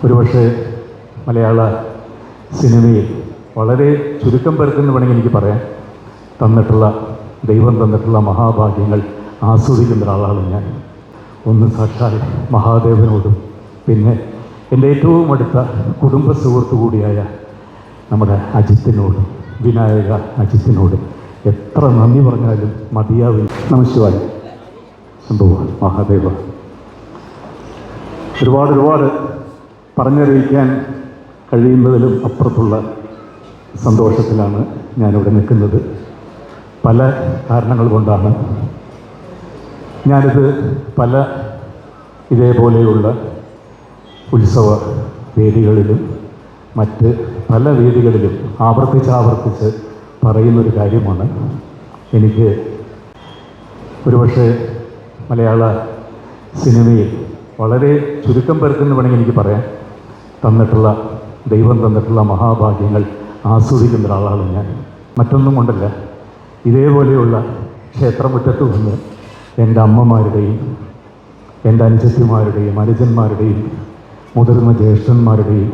ഒരുപക്ഷെ മലയാള സിനിമയിൽ വളരെ ചുരുക്കം പേർക്കെന്ന് വേണമെങ്കിൽ എനിക്ക് പറയാം ദൈവം തന്നിട്ടുള്ള മഹാഭാഗ്യങ്ങൾ ആസ്വദിക്കുന്ന ഒരാളാണ് ഞാൻ. ഒന്ന് സാക്ഷാൽ മഹാദേവനോടും പിന്നെ എൻ്റെ ഏറ്റവും അടുത്ത കുടുംബ സുഹൃത്തു കൂടിയായ നമ്മുടെ അജിത്തിനോടും, വിനായക അജിത്തിനോടും എത്ര നന്ദി പറഞ്ഞാലും മതിയാവില്ല. നമസ്കാരം. ശംഭോ മഹാദേവ. ഒരുപാട് പറഞ്ഞറിയിക്കാൻ കഴിയുന്നതിലും അപ്പുറത്തുള്ള സന്തോഷത്തിലാണ് ഞാനിവിടെ നിൽക്കുന്നത്. പല കാരണങ്ങൾ കൊണ്ടാണ് ഞാനിത് പല ഇതേപോലെയുള്ള ഉത്സവ വേദികളിലും മറ്റ് പല വേദികളിലും ആവർത്തിച്ച് പറയുന്നൊരു കാര്യമാണ്. എനിക്ക് ഒരുപക്ഷെ മലയാള സിനിമയിൽ വളരെ ചുരുക്കം പേർക്കെന്ന് വേണമെങ്കിൽ എനിക്ക് പറയാം ദൈവം തന്നിട്ടുള്ള മഹാഭാഗ്യങ്ങൾ ആസ്വദിക്കുന്ന ഒരാളാണ് ഞാൻ. മറ്റൊന്നും കൊണ്ടല്ല, ഇതേപോലെയുള്ള ക്ഷേത്രമുറ്റത്ത് നിന്ന് എൻ്റെ അമ്മമാരുടെയും എൻ്റെ അനുജത്തിമാരുടെയും അനുജന്മാരുടെയും മുതിർന്ന ജ്യേഷ്ഠന്മാരുടെയും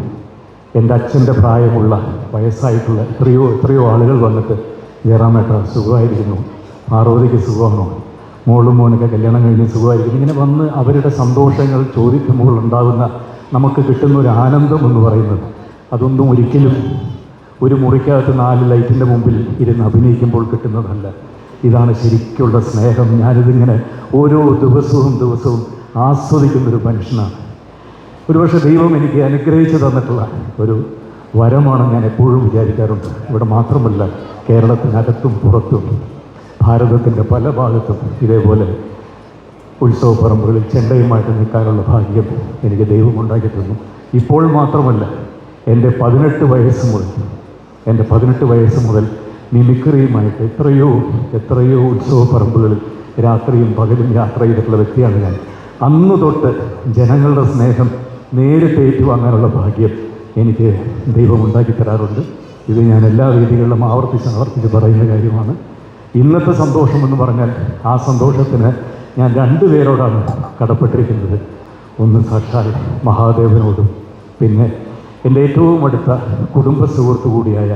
എൻ്റെ അച്ഛൻ്റെ പ്രായമുള്ള വയസ്സായിട്ടുള്ള എത്രയോ ആളുകൾ വന്നിട്ട് ജയറാമേട്ട സുഖമായിരിക്കുന്നു, പാർവതിക്ക് സുഖമാണോ, മോളും മോനൊക്കെ കല്യാണം കഴിഞ്ഞ് സുഖമായിരിക്കുന്നു, ഇങ്ങനെ വന്ന് അവരുടെ സന്തോഷങ്ങൾ ചോദിക്കുമ്പോൾ ഉണ്ടാകുന്ന നമുക്ക് കിട്ടുന്ന ഒരു ആനന്ദം എന്ന് പറയുന്നത് അതൊന്നും ഒരിക്കലും ഒരു മുറിക്കകത്ത് 4 ലൈറ്റിൻ്റെ മുമ്പിൽ ഇരുന്ന് അഭിനയിക്കുമ്പോൾ കിട്ടുന്നതല്ല. ഇതാണ് ശരിക്കുള്ള സ്നേഹം. ഞാനിതിങ്ങനെ ഓരോ ദിവസവും ആസ്വദിക്കുന്നൊരു മനുഷ്യനാണ്. ഒരുപക്ഷെ ദൈവം എനിക്ക് അനുഗ്രഹിച്ചു തന്നിട്ടുള്ള ഒരു വരമാണ് ഞാൻ എപ്പോഴും വിചാരിക്കാറുണ്ട്. ഇവിടെ മാത്രമല്ല, കേരളത്തിനകത്തും പുറത്തും ഭാരതത്തിൻ്റെ പല ഭാഗത്തും ഇതേപോലെ ഉത്സവ പറമ്പുകളിൽ ചെണ്ടയുമായിട്ട് നിൽക്കാനുള്ള ഭാഗ്യം എനിക്ക് ദൈവം ഉണ്ടാക്കി തന്നു. ഇപ്പോൾ മാത്രമല്ല, എൻ്റെ 18 വയസ്സ് മുതൽ മിമിക്രിയുമായിട്ട് എത്രയോ ഉത്സവ പറമ്പുകളിൽ രാത്രിയും പകലും യാത്ര ചെയ്തിട്ടുള്ള വ്യക്തിയാണ് ഞാൻ. അന്ന് തൊട്ട് ജനങ്ങളുടെ സ്നേഹം നേരിട്ട് ഏറ്റുവാങ്ങാനുള്ള ഭാഗ്യം എനിക്ക് ദൈവം ഉണ്ടാക്കി തരാറുണ്ട്. ഇത് ഞാൻ എല്ലാ വേദികളിലും ആവർത്തിച്ച് പറയുന്ന കാര്യമാണ്. ഇന്നത്തെ സന്തോഷമെന്ന് പറഞ്ഞാൽ ആ സന്തോഷത്തിന് ഞാൻ 2 പേരോടാണ് കടപ്പെട്ടിരിക്കുന്നത്. ഒന്ന് സാക്ഷാൽ മഹാദേവനോടും പിന്നെ എൻ്റെ ഏറ്റവും അടുത്ത കുടുംബ സുഹൃത്തു കൂടിയായ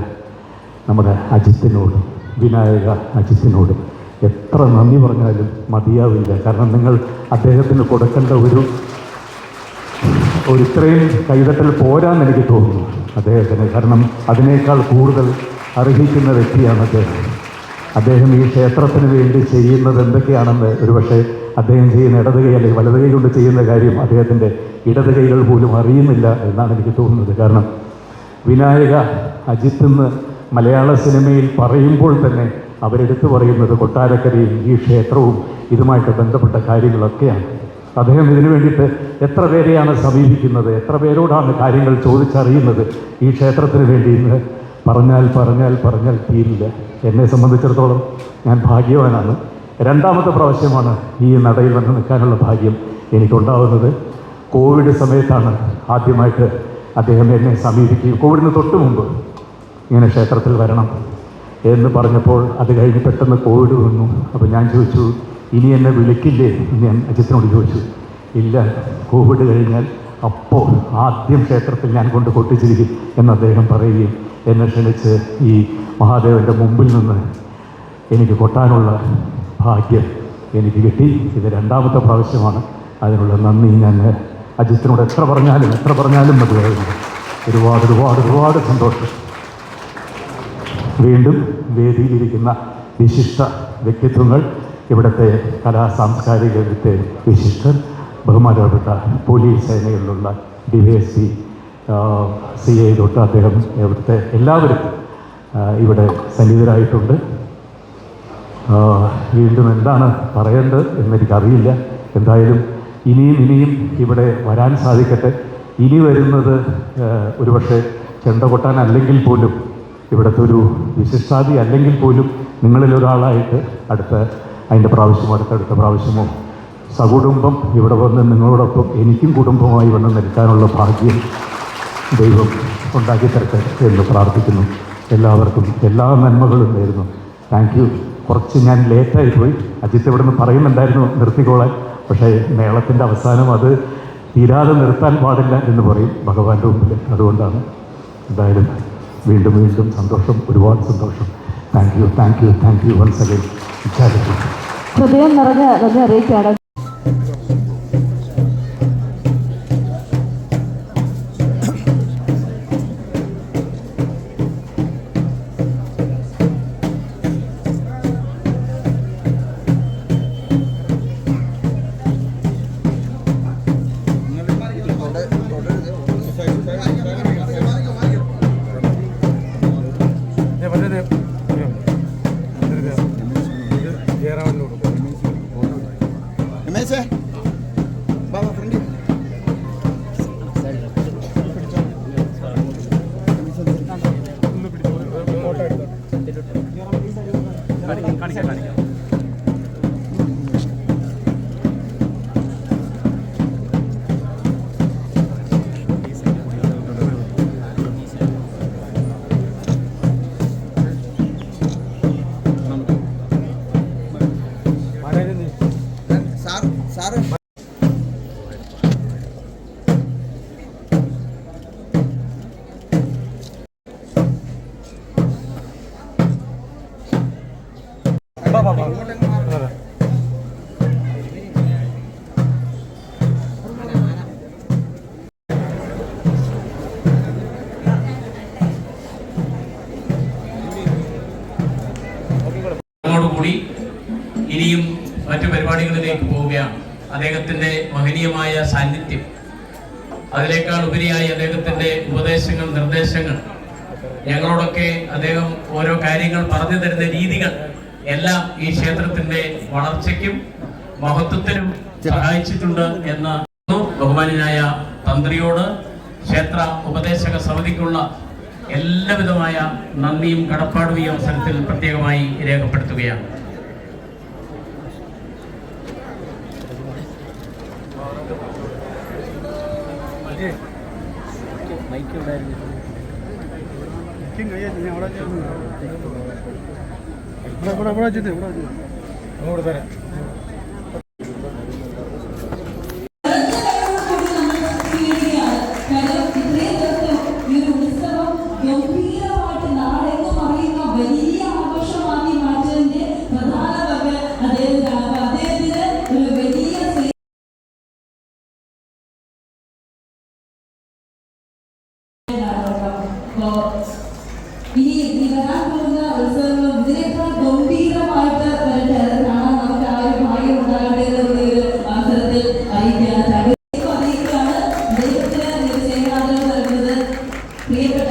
നമ്മുടെ അജിത്തിനോടും, വിനായക അജിത്തിനോടും എത്ര നന്ദി പറഞ്ഞാലും മതിയാവില്ല. കാരണം നിങ്ങൾ അദ്ദേഹത്തിന് കൊടുക്കേണ്ട ഒരു ഇത്രയും കൈതട്ടൽ പോരാന്ന് എനിക്ക് തോന്നുന്നു അദ്ദേഹത്തിന്. കാരണം അതിനേക്കാൾ കൂടുതൽ അർഹിക്കുന്ന വ്യക്തിയാണ് അദ്ദേഹം ഈ ക്ഷേത്രത്തിന് വേണ്ടി ചെയ്യുന്നത് എന്തൊക്കെയാണെന്ന് ഒരുപക്ഷെ അദ്ദേഹം ചെയ്യുന്ന ഇടതുകൈ അല്ലെങ്കിൽ വലതുകൈ കൊണ്ട് ചെയ്യുന്ന കാര്യം അദ്ദേഹത്തിൻ്റെ ഇടതുകൈകൾ പോലും അറിയുന്നില്ല എന്നാണ് എനിക്ക് തോന്നുന്നത്. കാരണം വിനായക അജിത്ത് എന്ന് മലയാള സിനിമയിൽ പറയുമ്പോൾ തന്നെ അവരെടുത്തു പറയുന്നത് കൊട്ടാരക്കരയും ഈ ക്ഷേത്രവും ഇതുമായിട്ട് ബന്ധപ്പെട്ട കാര്യങ്ങളൊക്കെയാണ്. അദ്ദേഹം ഇതിനു വേണ്ടിയിട്ട് എത്ര പേരെയാണ് സമീപിക്കുന്നത്, എത്ര പേരോടാണ് കാര്യങ്ങൾ ചോദിച്ചറിയുന്നത് ഈ ക്ഷേത്രത്തിന് വേണ്ടി എന്ന് പറഞ്ഞാൽ തീരില്ല. എന്നെ സംബന്ധിച്ചിടത്തോളം ഞാൻ ഭാഗ്യവാനാണ്. 2ാമത്തെ പ്രാവശ്യമാണ് ഈ നടയിൽ വന്ന് നിൽക്കാനുള്ള ഭാഗ്യം എനിക്കുണ്ടാവുന്നത്. കോവിഡ് സമയത്താണ് ആദ്യമായിട്ട് അദ്ദേഹം എന്നെ സമീപിക്കുകയും കോവിഡിന് തൊട്ട് മുമ്പ് ഇങ്ങനെ ക്ഷേത്രത്തിൽ വരണം എന്ന് പറഞ്ഞപ്പോൾ അത് കഴിഞ്ഞ് പെട്ടെന്ന് കോവിഡ് വന്നു. അപ്പോൾ ഞാൻ ചോദിച്ചു, ഇനി എന്നെ വിളിക്കില്ലേ എന്ന് ഞാൻ അജിത്തിനോട് ചോദിച്ചു. ഇല്ല, കോവിഡ് കഴിഞ്ഞാൽ അപ്പോൾ ആദ്യം ക്ഷേത്രത്തിൽ ഞാൻ കൊണ്ട് കൊട്ടിച്ചിരിക്കും എന്ന് അദ്ദേഹം പറയുകയും എന്നെ ക്ഷണിച്ച് ഈ മഹാദേവൻ്റെ മുമ്പിൽ നിന്ന് എനിക്ക് കൊട്ടാനുള്ള ഭാഗ്യം എനിക്ക് കിട്ടി. ഇത് 2ാമത്തെ പ്രാവശ്യമാണ്. അതിനുള്ള നന്ദി ഞാൻ അജിത്തിനോട് എത്ര പറഞ്ഞാലും മതിയായിരുന്നു. ഒരുപാട് സന്തോഷം. വീണ്ടും വേദിയിലിരിക്കുന്ന വിശിഷ്ട വ്യക്തിത്വങ്ങൾ, ഇവിടുത്തെ കലാ-സാംസ്കാരിക രംഗത്തെ വിശിഷ്ടർ, ബഹുമാനപ്പെട്ട പോലീസ് സേനയിലുള്ള DYSP, CI തൊട്ട് അദ്ദേഹം ഇവിടുത്തെ എല്ലാവരും ഇവിടെ സന്നിഹിതരായിട്ടുണ്ട്. വീണ്ടും എന്താണ് പറയേണ്ടത് എന്നെനിക്കറിയില്ല. എന്തായാലും ഇനിയും ഇവിടെ വരാൻ സാധിക്കട്ടെ. ഇനി വരുന്നത് ഒരുപക്ഷെ ചെണ്ട കൊട്ടാനല്ലെങ്കിൽ പോലും, ഇവിടുത്തെ ഒരു വിശിഷ്ടാതി അല്ലെങ്കിൽ പോലും നിങ്ങളിലൊരാളായിട്ട് അടുത്ത പ്രാവശ്യമോ സകുടുംബം ഇവിടെ വന്ന് നിങ്ങളോടൊപ്പം എനിക്കും കുടുംബമായി വന്ന് നിൽക്കാനുള്ള ഭാഗ്യം ദൈവം ഉണ്ടാക്കി തരട്ടെ എന്ന് പ്രാർത്ഥിക്കുന്നു. എല്ലാവർക്കും എല്ലാ നന്മകളും നേരുന്നു. Thank you. കുറച്ച് ഞാൻ ലേറ്റായിപ്പോയി. അജിത്ത് ഇവിടെ നിന്ന് പറയുന്നുണ്ടായിരുന്നു നിർത്തിക്കോളാൻ, പക്ഷേ മേളത്തിൻ്റെ അവസാനം അത് തീരാതെ നിർത്താൻ പാടില്ല എന്ന് പറയും ഭഗവാന്റെ മുമ്പിൽ. അതുകൊണ്ടാണ് എന്തായാലും വീണ്ടും വീണ്ടും സന്തോഷം, ഒരുപാട് സന്തോഷം. Thank you once again. ഹൃദയം നിറഞ്ഞ നന്ദി അറിയിക്കുകയാണ്. കൂടി ഇനിയും മറ്റു പരിപാടികളിലേക്ക് പോവുകയാണ്. അദ്ദേഹത്തിന്റെ മഹനീയമായ സാന്നിധ്യം, അതിനേക്കാൾ ഉപരിയായി അദ്ദേഹത്തിന്റെ ഉപദേശങ്ങൾ, നിർദ്ദേശങ്ങൾ, ഞങ്ങളോടൊക്കെ അദ്ദേഹം ഓരോ കാര്യങ്ങൾ പറഞ്ഞു തരുന്ന രീതികൾ എല്ലാം ഈ ക്ഷേത്രത്തിന്റെ വളർച്ചയ്ക്കും മഹത്വത്തിനും സഹായിച്ചിട്ടുണ്ട് എന്ന് ബഹുമാനായ തന്ത്രിയോട് ക്ഷേത്ര ഉപദേശക സമിതിക്കുള്ള എല്ലാവിധമായ നന്ദിയും കടപ്പാടും ഈ അവസരത്തിൽ പ്രത്യേകമായി രേഖപ്പെടുത്തുകയാണ്. ഇനി വരാൻ പോകുന്ന ഉത്സവങ്ങളും ഇതിനേക്കാൾ ഗംഭീരമായിട്ട് കാണാൻ നമുക്ക് ആ ഒരു ഭാഗ്യം ഉണ്ടാകട്ടെ എന്നുള്ള ഒരു അവസരത്തിൽ അറിയിക്കുകയാണ്. ദൈവത്തിന് സ്നേഹാദരം നൽകുന്നത് പ്രിയപ്പെട്ട